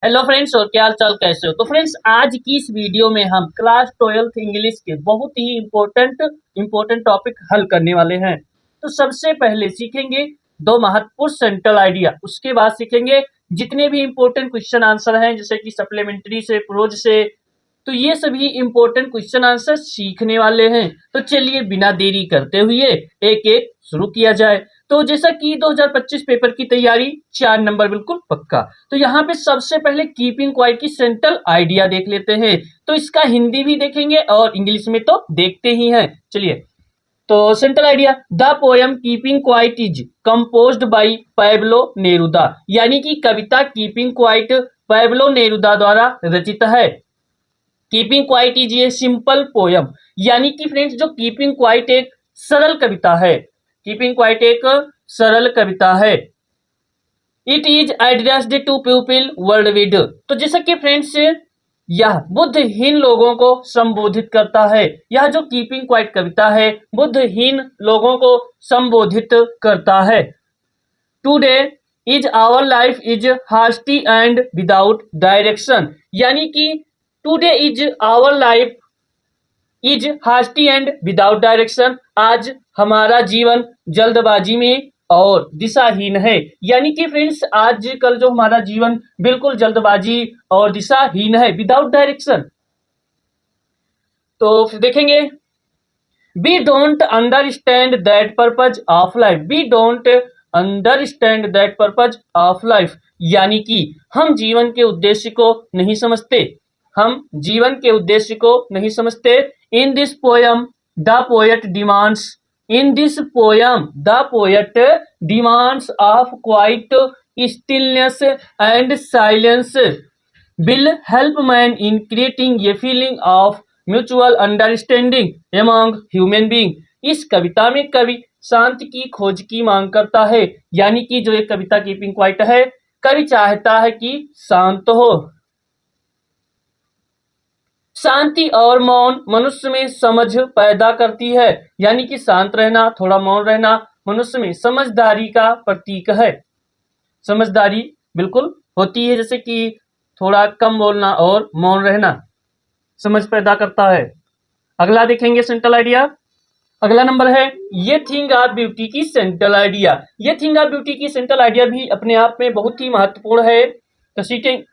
Hello friends, और क्या हाल चाल, कैसे हो? तो फ्रेंड्स, आज की इस वीडियो में हम क्लास 12th इंग्लिश के बहुत ही इम्पोर्टेंट टॉपिक हल करने वाले हैं। तो सबसे पहले सीखेंगे दो महत्वपूर्ण सेंट्रल आइडिया, उसके बाद सीखेंगे जितने भी इम्पोर्टेंट क्वेश्चन आंसर हैं, जैसे कि सप्लीमेंट्री से, प्रोज से। तो ये सभी इम्पोर्टेंट क्वेश्चन आंसर सीखने वाले हैं। तो चलिए बिना देरी करते हुए एक एक शुरू किया जाए। तो जैसा कि 2025 पेपर की तैयारी 4 नंबर बिल्कुल पक्का। तो यहाँ पे सबसे पहले कीपिंग क्वाइट की सेंट्रल आइडिया देख लेते हैं। तो इसका हिंदी भी देखेंगे और इंग्लिश में तो देखते ही हैं। चलिए, तो central idea, the poem keeping quiet is composed bye Pablo Neruda, यानी कि कविता कीपिंग क्वाइट पैब्लो नेरुदा द्वारा रचित है। Keeping quiet is a simple poem, यानी कि फ्रेंड्स जो कीपिंग क्वाइट एक सरल कविता है। कीपिंग क्वाइट एक सरल कविता है। It is addressed to people worldwide, तो जैसा कि फ्रेंड्स यह बुद्धहीन लोगों को संबोधित करता है। यह जो कीपिंग क्वाइट कविता है बुद्धहीन लोगों को संबोधित करता है। Today is our life is hasty and without direction, यानी कि today is our life is hasty and without direction, आज हमारा जीवन जल्दबाजी में और दिशाहीन है। यानी कि फ्रेंड्स आजकल जो हमारा जीवन बिल्कुल जल्दबाजी और दिशाहीन है, विदाउट डायरेक्शन। तो फिर देखेंगे, we don't understand that purpose of life, we don't understand that purpose of life, यानी कि हम जीवन के उद्देश्य को नहीं समझते। हम जीवन के उद्देश्य को नहीं समझते। इन this poem the poet demands, in this poem the poet demands of quite stillness and silence will help man in creating a feeling of mutual understanding among human being। इस कविता में कवि शांति की खोज की मांग करता है, यानी कि जो एक कविता कीपिंग क्वाइट है, कवि चाहता है कि शांत हो। शांति और मौन मनुष्य में समझ पैदा करती है, यानी कि शांत रहना, थोड़ा मौन रहना मनुष्य में समझदारी का प्रतीक है। समझदारी बिल्कुल होती है, जैसे कि थोड़ा कम बोलना और मौन रहना समझ पैदा करता है। अगला देखेंगे सेंट्रल आइडिया। अगला नंबर है ये थिंग ऑफ ब्यूटी की सेंट्रल आइडिया। ये थिंग ऑफ ब्यूटी की सेंट्रल आइडिया भी अपने आप में बहुत ही महत्वपूर्ण है। तो सीखेंगे,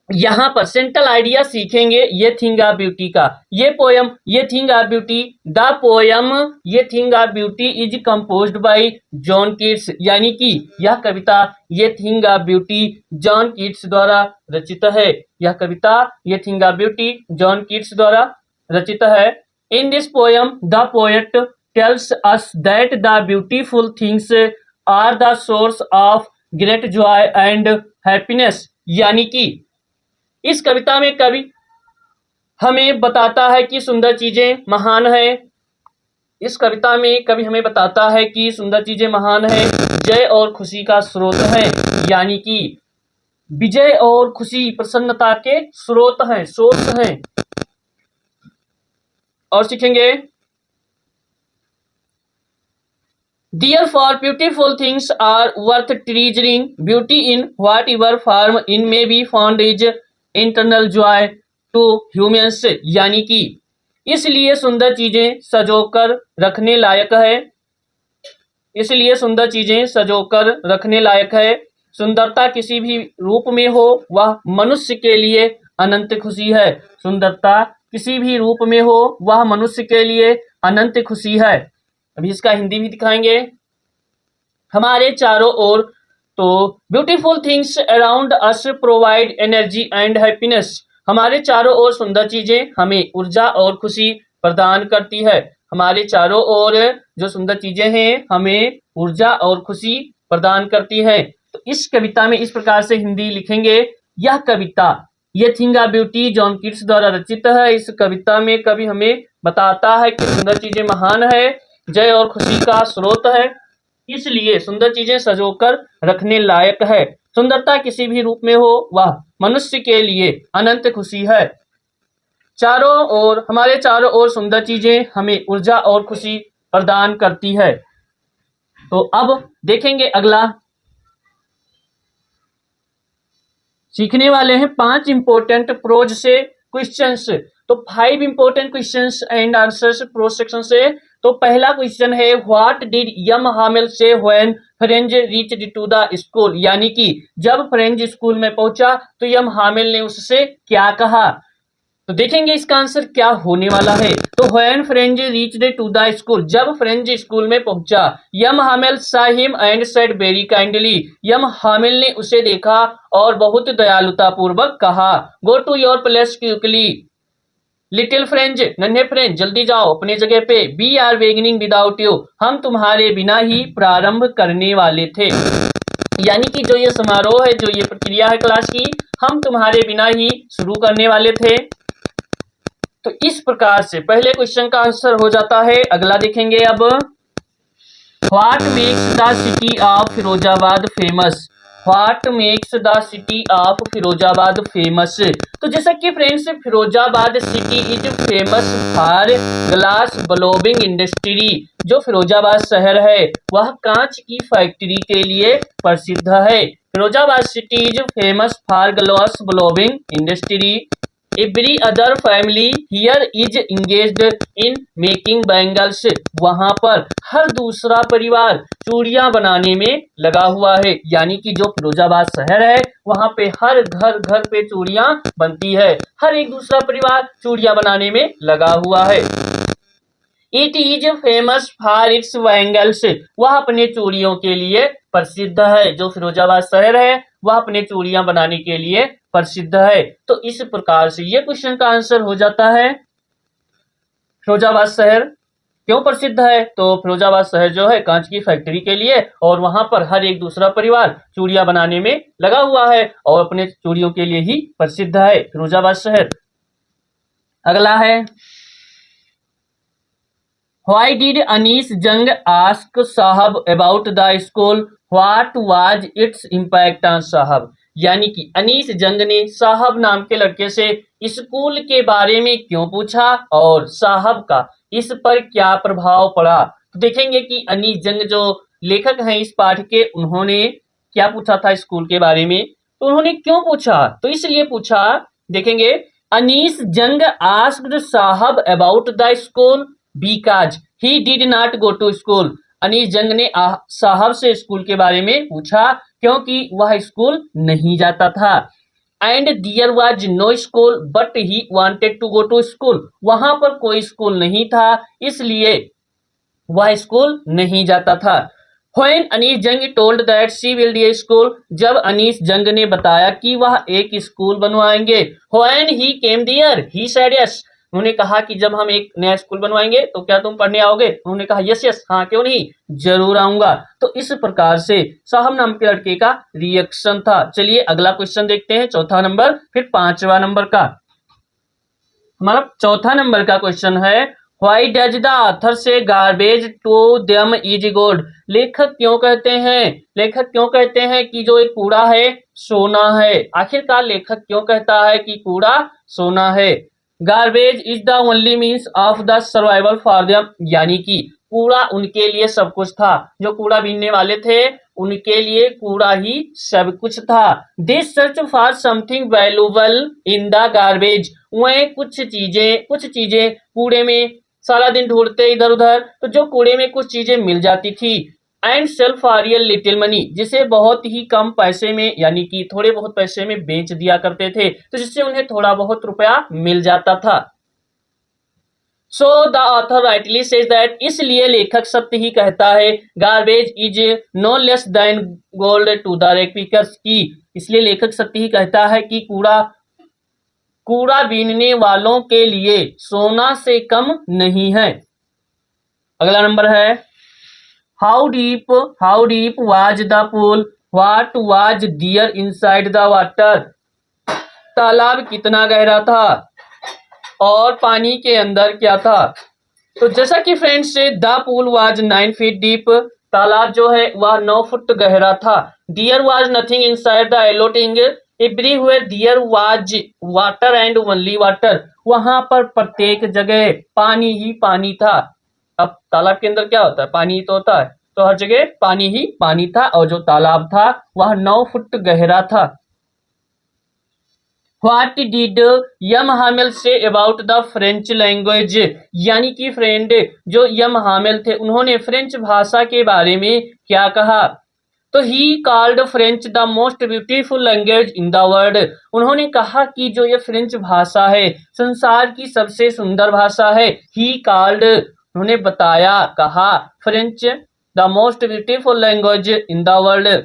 यहाँ पर सेंट्रल आइडिया सीखेंगे ये थिंग ऑफ ब्यूटी का। ये poem a thing of beauty, the poem a thing of beauty is composed by John Keats, यानी कि यह कविता a thing of beauty John Keats द्वारा रचित है। यह कविता a thing of beauty John Keats द्वारा रचित है। In this poem the poet tells us that the beautiful things are the source of great joy and happiness, यानी कि इस कविता में कवि हमें बताता है कि सुंदर चीजें महान है। इस कविता में कवि हमें बताता है कि सुंदर चीजें महान है, जय और खुशी का स्रोत है, यानी कि विजय और खुशी प्रसन्नता के स्रोत हैं, सोर्स हैं। और सीखेंगे, Therefore, beautiful things are worth treasuring. Beauty in whatever form in may be found is internal joy to humans, यानी कि इसलिए सुंदर चीजें सजोकर रखने लायक है। इसलिए सुंदर चीजें सजोकर रखने लायक है। सुंदरता किसी भी रूप में हो वह मनुष्य के लिए अनंत खुशी है। सुंदरता किसी भी रूप में हो वह मनुष्य के लिए अनंत खुशी है। अभी इसका हिंदी भी दिखाएंगे। हमारे चारों ओर, तो beautiful things around us provide energy and happiness, हमारे चारों ओर सुंदर चीजें हमें ऊर्जा और खुशी प्रदान करती है। हमारे चारों ओर जो सुंदर चीजें हैं हमें ऊर्जा और खुशी प्रदान करती है। तो इस कविता में इस प्रकार से हिंदी लिखेंगे। यह कविता a thing of beauty John Keats द्वारा रचित है। इस कविता में कवि हमें बताता है कि सुंदर चीजें महान है, जय और खुशी का स्रोत है, इसलिए सुंदर चीजें सजोकर रखने लायक है। सुंदरता किसी भी रूप में हो वह मनुष्य के लिए अनंत खुशी है। चारों ओर, हमारे चारों ओर सुंदर चीजें हमें ऊर्जा और खुशी प्रदान करती है। तो अब देखेंगे अगला सीखने वाले हैं 5 इंपॉर्टेंट प्रोज से क्वेश्चंस। तो 5 important questions and answers pros section से। तो पहला क्वेश्चन है what did M Hamel say when Franz reached to the school, यानी कि जब फ्रेंज स्कूल में पहुंचा तो यम हामिल ने उससे क्या कहा। तो देखेंगे इसका आंसर क्या होने वाला है। तो when Franz reached to the school, जब फ्रेंज स्कूल में पहुंचा, M Hamel saw him and said very kindly, M Hamel ने उसे देखा और बहुत दयालुता पूर्वक कहा, go to your place quickly little Franz, नन्हे फ्रेंज जल्दी जाओ अपने जगह पे, we are beginning without you, हम तुम्हारे बिना ही प्रारंभ करने वाले थे। यानी कि जो ये समारोह है, जो ये प्रक्रिया है क्लास की, हम तुम्हारे बिना ही शुरू करने वाले थे। तो इस प्रकार से पहले क्वेश्चन का आंसर हो जाता है। अगला देखेंगे अब, what makes the city of Firozabad famous, what makes the city of Firozabad famous. तो जैसा कि friends Firozabad city is famous for glass blowing industry, जो फिरोजाबाद शहर है वह कांच की फैक्ट्री के लिए प्रसिद्ध है। Firozabad city is famous for glass blowing industry. Every other family here is engaged in making bangles, वहां पर हर दूसरा परिवार चूड़ियां बनाने में लगा हुआ है। यानी कि जो फिरोजाबाद शहर है वहां पे हर घर घर पे चूड़ियां बनती है, हर एक दूसरा परिवार चूड़ियां बनाने में लगा हुआ है। It is famous for its bangles, वह अपने चूड़ियों के लिए प्रसिद्ध है। जो फिरोजाबाद शहर है वह अपने चूड़ियां बनाने के लिए प्रसिद्ध है। तो इस प्रकार से ये क्वेश्चन का आंसर हो जाता है फिरोजाबाद शहर क्यों प्रसिद्ध है। तो फिरोजाबाद शहर जो है कांच की फैक्ट्री के लिए, और वहां पर हर एक दूसरा परिवार चूड़ियां बनाने में लगा हुआ है और अपने चूड़ियों के लिए ही प्रसिद्ध है फिरोजाबाद शहर। अगला है, Why did अनीस जंग ask साहब about the school? What was its impact on साहब? यानी कि अनीस जंग ने साहब नाम के लड़के से स्कूल के बारे में क्यों पूछा और साहब का इस पर क्या प्रभाव पड़ा। तो देखेंगे कि अनीस जंग जो लेखक हैं इस पाठ के, उन्होंने क्या पूछा था स्कूल के बारे में। तो उन्होंने क्यों पूछा, तो इसलिए पूछा, देखेंगे, Anees Jung asked Saheb about the school because he did not go to school. Anees Jung ने साहब से स्कूल के बारे में पूछा क्योंकि वह स्कूल नहीं जाता था। And there was no school but he wanted to go to school, वहां पर कोई स्कूल नहीं था इसलिए वह स्कूल नहीं जाता था। When अनीस जंग told that she will D A school, जब अनीस जंग ने बताया कि वह एक स्कूल बनवाएंगे। When he came there he said yes, उन्होंने कहा कि जब हम एक नया स्कूल बनवाएंगे तो क्या तुम पढ़ने आओगे। उन्होंने कहा यस यस, हाँ क्यों नहीं, जरूर आऊंगा। तो इस प्रकार से साहब नाम के लड़के का रिएक्शन था। चलिए अगला क्वेश्चन देखते हैं, चौथा नंबर, फिर 5वां नंबर का। हमारा चौथा नंबर का क्वेश्चन है, why does the author say garbage to them is gold, लेखक क्यों कहते हैं कि जो एक कूड़ा है सोना है। आखिरकार लेखक क्यों कहता है कि कूड़ा सोना है। Garbage is the only means of the survival for them, यानी कि कूड़ा उनके लिए सब कुछ था। जो कूड़ा बीनने वाले थे उनके लिए कूड़ा ही सब कुछ था। They search for something valuable in the garbage, वह कुछ चीजें कूड़े में सारा दिन ढूंढते इधर उधर, तो जो कूड़े में कुछ चीजें मिल जाती थी। And sell for real little money, जिसे बहुत ही कम पैसे में, यानी कि थोड़े बहुत पैसे में बेच दिया करते थे, तो जिससे उन्हें थोड़ा बहुत रुपया मिल जाता था। So the author rightly says that, इसलिए लेखक सत्य ही कहता है, garbage is no less than gold to the ragpickers की, इसलिए लेखक सत्य ही कहता है कि कूड़ा बीनने वालों के लिए सोना से कम नहीं है। अगला नंबर है, how deep was the pool, what was there inside the water, तालाब कितना गहरा था और पानी के अंदर क्या था। तो जैसा कि friends the pool was 9 feet deep, तालाब जो है वह 9 फुट गहरा था। There was nothing inside the yellow thing, everywhere there was water and only water, वहां पर प्रत्येक जगह पानी ही पानी था। अब तालाब के अंदर क्या होता है, पानी ही तो होता है, तो हर जगह पानी ही पानी था और जो तालाब था वह 9 फुट गहरा था। What did M Hamel say about the French language, यानी कि फ्रेंड जो यम हामिल थे उन्होंने फ्रेंच भाषा के बारे में क्या कहा। तो he called French the most beautiful language in the world, उन्होंने कहा कि जो ये फ्रेंच भाषा है संसार की सबसे सुंदर भाषा है। ही कॉल्ड, उन्होंने बताया, कहा, French the most beautiful language in the world,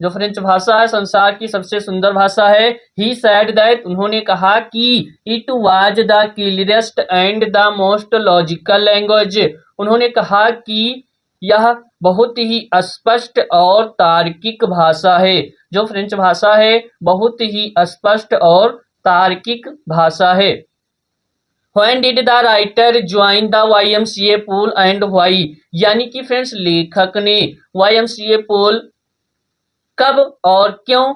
जो फ्रेंच भाषा है संसार की सबसे सुंदर भाषा है। ही सेड दैट, उन्होंने कहा कि it was the clearest and the most logical language, उन्होंने कहा कि यह बहुत ही स्पष्ट और तार्किक भाषा है। जो फ्रेंच भाषा है बहुत ही स्पष्ट और तार्किक भाषा है। When did the writer join the YMCA pool and why, यानी कि फ्रेंड्स लेखक ने YMCA पोल कब और क्यों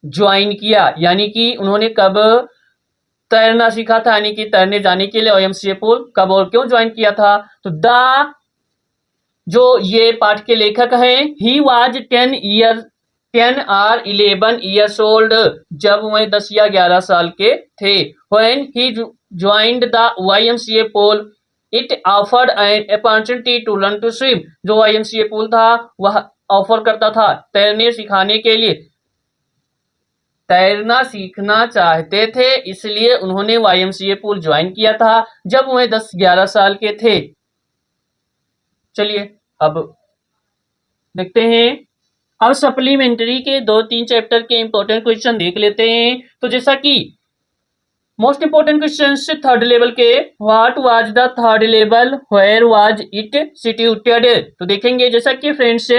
ज्वाइन किया, यानी कि उन्होंने कब तैरना सीखा था, यानी कि तैरने जाने के लिए YMCA पोल कब और क्यों ज्वाइन किया था। तो द जो ये पाठ के लेखक हैं, ही वाज 10 और 11 ईयर्स ओल्ड, जब वह 10 या 11 साल के थे। When he joined the YMCA pool it offered an opportunity to learn to swim, जो YMCA पोल था वह ऑफर करता था तैरने सिखाने के लिए, तैरना सीखना चाहते थे, इसलिए उन्होंने YMCA पोल ज्वाइन किया था जब वह 10-11 साल के थे। चलिए अब देखते हैं, अब सप्लीमेंट्री के 2-3 चैप्टर के इंपॉर्टेंट क्वेश्चन देख लेते हैं। तो जैसा कि most important question third level के, what was the third level, where was it situated, तो देखेंगे जैसा कि friends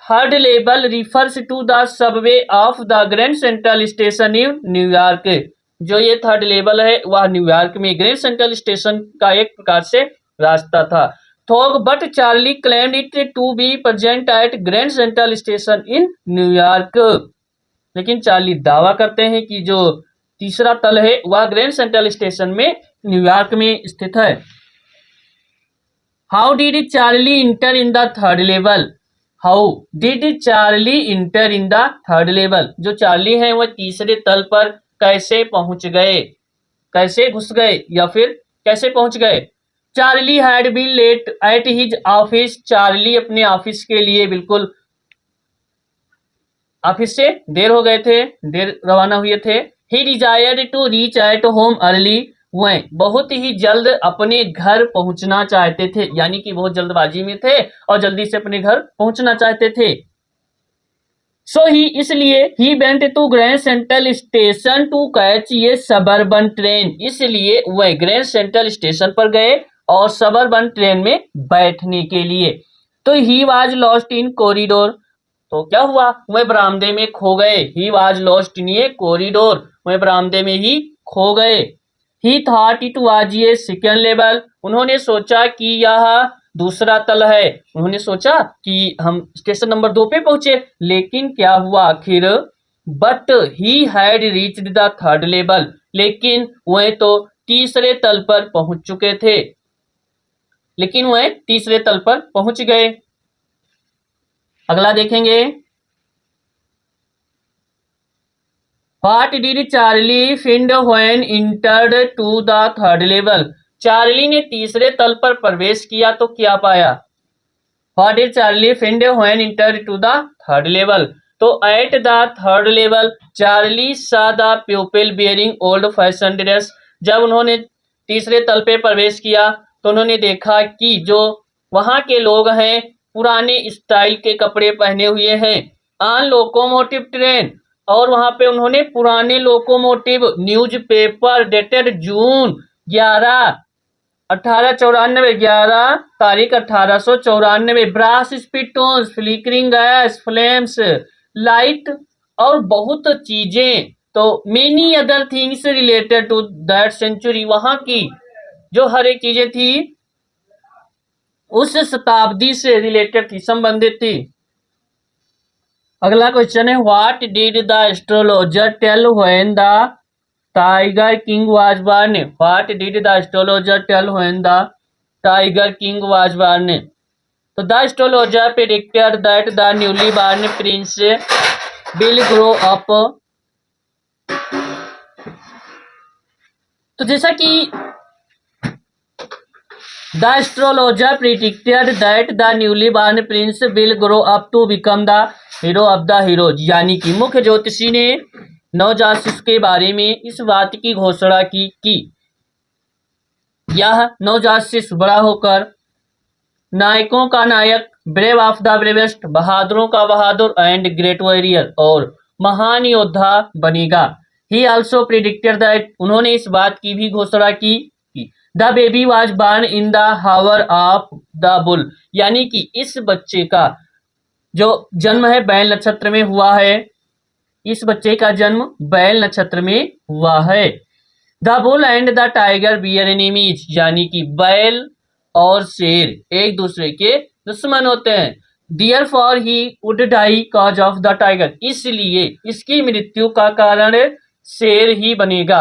third level refers to the subway of the Grand Central station in New York, जो ये थर्ड लेवल है वह न्यूयॉर्क में ग्रैंड सेंट्रल स्टेशन का एक प्रकार से रास्ता था। But Charlie claimed it to be present at Grand Central station in New York, लेकिन चार्ली दावा करते हैं कि जो तीसरा तल है वह ग्रैंड सेंट्रल स्टेशन में न्यूयॉर्क में स्थित है। How did Charlie enter in the third level, how did Charlie enter in the third level, जो चार्ली हैं वह तीसरे तल पर कैसे पहुंच गए, कैसे घुस गए या फिर कैसे पहुंच गए। Charlie had been late at his office, Charlie अपने ऑफिस के लिए बिल्कुल ऑफिस से देर हो गए थे, देर रवाना हुए थे। He desired to reach at home early, वह बहुत ही जल्द अपने घर पहुंचना चाहते थे, यानी कि बहुत जल्दबाजी में थे और जल्दी से अपने घर पहुंचना चाहते थे। सो ही, इसलिए he went to Grand Central Station to catch ये सबर्बन ट्रेन, इसलिए वह ग्रैंड सेंट्रल स्टेशन पर गए और सबर्बन ट्रेन में बैठने के लिए। तो he was lost in corridor, तो क्या हुआ, वह बरामदे में खो गए। ही वाज लॉस्ट इन ये कॉरिडोर, वह बरामदे में ही खो गए। ही थॉट इट वाज ये सेकेंड लेवल, उन्होंने सोचा कि यह दूसरा तल है, उन्होंने सोचा कि हम स्टेशन नंबर 2 पे पहुंचे, लेकिन क्या हुआ आखिर, but he had reached the third level, लेकिन वह तो तीसरे तल पर पहुंच चुके थे, लेकिन वह तीसरे तल पर पहुंच गए। अगला देखेंगे, what did Charley find when entered to the third level, चार्ली ने तीसरे तल पर प्रवेश किया तो क्या पाया। What did Charley find when entered to the third level, तो at the third level Charley saw the people bearing old fashion dress, जब उन्होंने तीसरे तल पे प्रवेश किया तो उन्होंने देखा कि जो वहां के लोग हैं पुराने स्टाइल के कपड़े पहने हुए हैं। ऑन लोकोमोटिव ट्रेन, और वहां पे उन्होंने पुराने लोकोमोटिव न्यूज़पेपर डेटेड जून 1894 11 तारीख 1894, brass spittoons, flickering gas, flames, light और बहुत चीजें, तो many other things related to that century, वहां की जो हर एक चीजें थी उस शताब्दी से रिलेटेड थी, संबंधित थी। अगला क्वेश्चन है, what did the astrologer tell when the tiger king was born, what did the astrologer tell when the tiger king was born, तो the astrologer predicted that the newly born prince will grow up तो जैसा कि the astrologer predicted that the newly born prince will grow up to become the hero of the heroes, यानी कि मुख्य ज्योतिषी ने नवजात शिशु के बारे में इस बात की घोषणा की कि यह नवजात शिशु बड़ा होकर नायकों का नायक, ब्रेव ऑफ द ब्रेवेस्ट, बहादुरों का बहादुर एंड ग्रेट वॉरियर, और महान योद्धा बनेगा। ही ऑल्सो प्रिडिक्टेड दैट, उन्होंने इस बात की भी घोषणा की the baby was born in the hour of the bull, यानी कि इस बच्चे का जो जन्म है बैल नक्षत्र में हुआ है, इस बच्चे का जन्म बैल नक्षत्र में हुआ है। The bull and the tiger bear enemies, यानी कि बैल और शेर एक दूसरे के दुश्मन होते हैं। Dear for he would die cause of the tiger, इसलिए इसकी मृत्यु का कारण शेर ही बनेगा।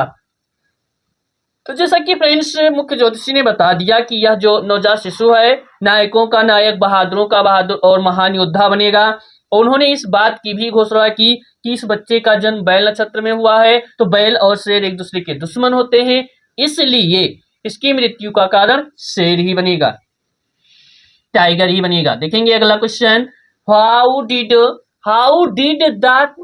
तो जैसा कि फ्रेंड्स मुख्य ज्योतिषी ने बता दिया कि यह जो नवजात शिशु है नायकों का नायक, बहादुरों का बहादुर और महान योद्धा बनेगा। और उन्होंने इस बात की भी घोषणा की कि इस बच्चे का जन्म बैल नक्षत्र में हुआ है, तो बैल और शेर एक दूसरे के दुश्मन होते हैं, इसलिए इसकी मृत्यु का कारण शेर ही बनेगा, टाइगर ही बनेगा। देखेंगे अगला question, how did the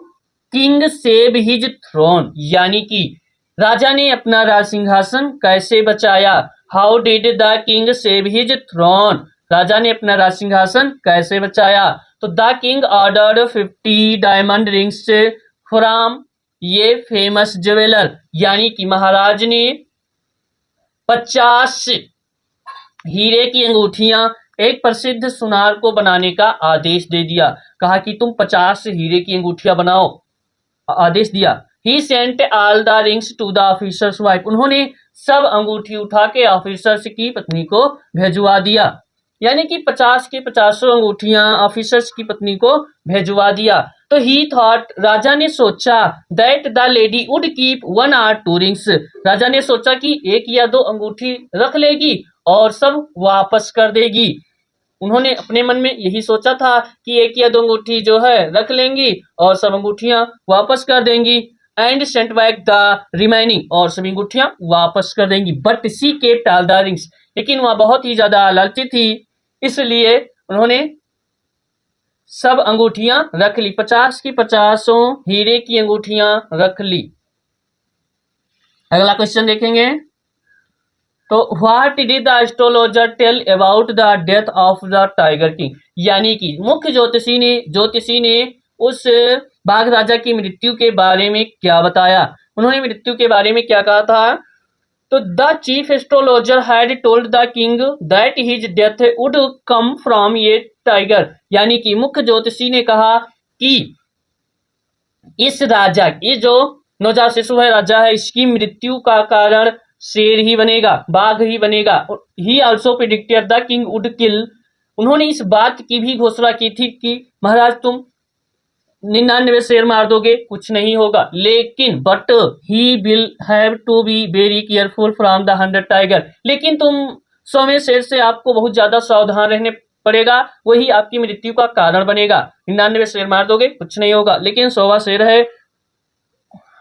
king save his throne, यानी कि राजा ने अपना राज सिंहासन कैसे बचाया। How did the king save his throne, राजा ने अपना राज सिंहासन कैसे बचाया। तो the king ordered 50 diamond rings from a famous jeweller, यानी कि महाराज ने 50 हीरे की अंगूठियां एक प्रसिद्ध सुनार को बनाने का आदेश दे दिया। कहा कि तुम 50 हीरे की अंगूठियां बनाओ, आदेश दिया। He sent all the rings to the officer's wife, उन्होंने सब अंगूठी उठा के ऑफिसर्स की पत्नी को भेजवा दिया, यानी कि 50 की 50 अंगूठियां ऑफिसर्स की पत्नी को भेजवा दिया। तो ही थॉट, राजा ने सोचा, that the lady would keep 1 or 2 rings, राजा ने सोचा कि 1 या 2 अंगूठी रख लेगी और सब वापस कर देगी। उन्होंने अपने मन में यही सोचा था कि 1 या 2 अंगूठी जो है रख लेंगी और सब अंगूठियां वापस कर देंगी। And sent back the remaining, और सभी अंगूठियां वापस कर देंगी। But she kept all the rings, लेकिन वह बहुत ही ज्यादा लालची थी, इसलिए उन्होंने सब अंगूठियां रख ली, 50 की 50 हीरे की अंगूठियां रख ली। अगला क्वेश्चन देखेंगे, तो what did the astrologer tell about the death of the tiger king, यानी कि मुख्य ज्योतिषी ने उस बाघ राजा की मृत्यु के बारे में क्या बताया। उन्होंने मृत्यु के बारे में क्या कहा था। तो the chief astrologer had told the king that his death would come from ये टाइगर, यानी कि मुख्य ज्योतिषी ने कहा कि इस राजा, ये जो नवजात शिशु है राजा है, इसकी मृत्यु का कारण शेर ही बनेगा, बाघ ही बनेगा। He also predicted the king would किल, उन्होंने इस बात की भी घोषणा की थी कि महाराज तुम 99 शेर मार दोगे, कुछ नहीं होगा, लेकिन but he will have to be very careful from the 100 tiger, लेकिन तुम 100वें शेर से आपको बहुत ज्यादा सावधान रहने पड़ेगा, वही आपकी मृत्यु का कारण बनेगा। 99 शेर मार दोगे कुछ नहीं होगा, लेकिन 100वां शेर है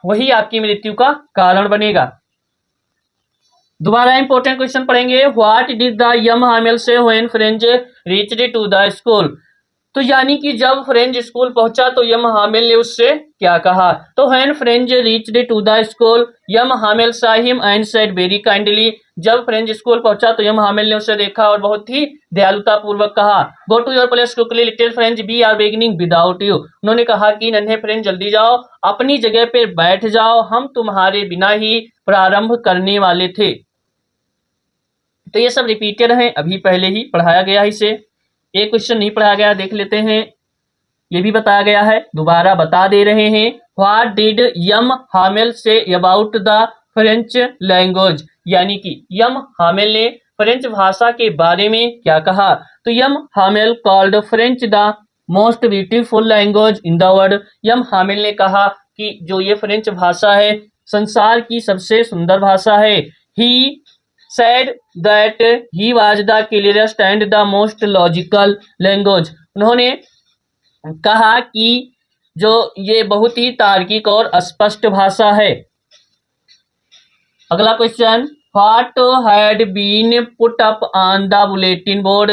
वही आपकी मृत्यु का कारण बनेगा। दोबारा इंपॉर्टेंट क्वेश्चन पढ़ेंगे, what did the M Hamel say when Franz reached to the school, तो यानी कि जब फ्रेंच स्कूल पहुंचा तो यम हामिल ने उससे क्या कहा। तो when Franz reached to the school M Hamel saw him and said very kindly, जब फ्रेंच स्कूल पहुंचा तो यम हामिल ने उसे देखा और बहुत ही दयालुता पूर्वक कहा, go to your place quickly little Franz we are beginning without you, उन्होंने कहा कि नन्हे फ्रेंच जल्दी जाओ, अपनी जगह पे बैठ जाओ, हम तुम्हारे बिना ही प्रारंभ करने वाले थे। तो ये सब रिपीटेड है, अभी पहले ही पढ़ाया गया है, इसे एक क्वेश्चन नहीं पढ़ाया गया, देख लेते हैं। ये भी बताया गया है, दोबारा बता दे रहे हैं। What did M Hamel say about the French language, यानी कि यम हामिल ने फ्रेंच भाषा के बारे में क्या कहा। तो M Hamel called French the most beautiful language in the world, M Hamel ने कहा कि जो ये फ्रेंच भाषा है संसार की सबसे सुंदर भाषा है। ही said that he was the clearest and the most logical language, उन्होंने कहा कि जो ये बहुत ही तार्किक और स्पष्ट भाषा है। अगला question, what had been put up on the bulletin board,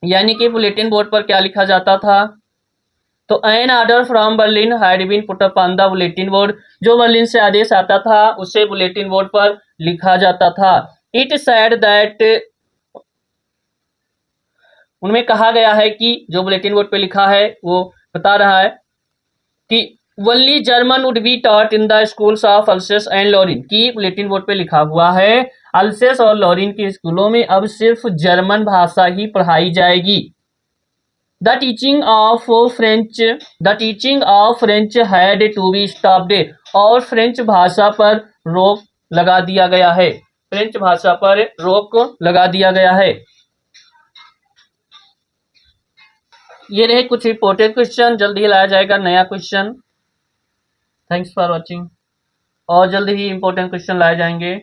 यानी कि बुलेटिन बोर्ड पर क्या लिखा जाता था। तो an order from Berlin had been put up on the bulletin board, जो बर्लिन से आदेश आता था उसे बुलेटिन बोर्ड पर लिखा जाता था। इट सेड दैट, उनमें कहा गया है कि, जो बुलेटिन बोर्ड पे लिखा है वो बता रहा है कि only German would be taught in the schools of अल्सेस and Lauren, की बुलेटिन बोर्ड पे लिखा हुआ है अल्सेस और लॉरिन के स्कूलों में अब सिर्फ जर्मन भाषा ही पढ़ाई जाएगी। The teaching of French had to be stopped, और फ्रेंच भाषा पर रोक लगा दिया गया है, फ्रेंच भाषा पर रोक लगा दिया गया है। ये रहे कुछ इंपॉर्टेंट क्वेश्चन, जल्दी ही लाया जाएगा नया क्वेश्चन। थैंक्स फॉर वॉचिंग, और जल्दी ही इंपॉर्टेंट क्वेश्चन लाए जाएंगे।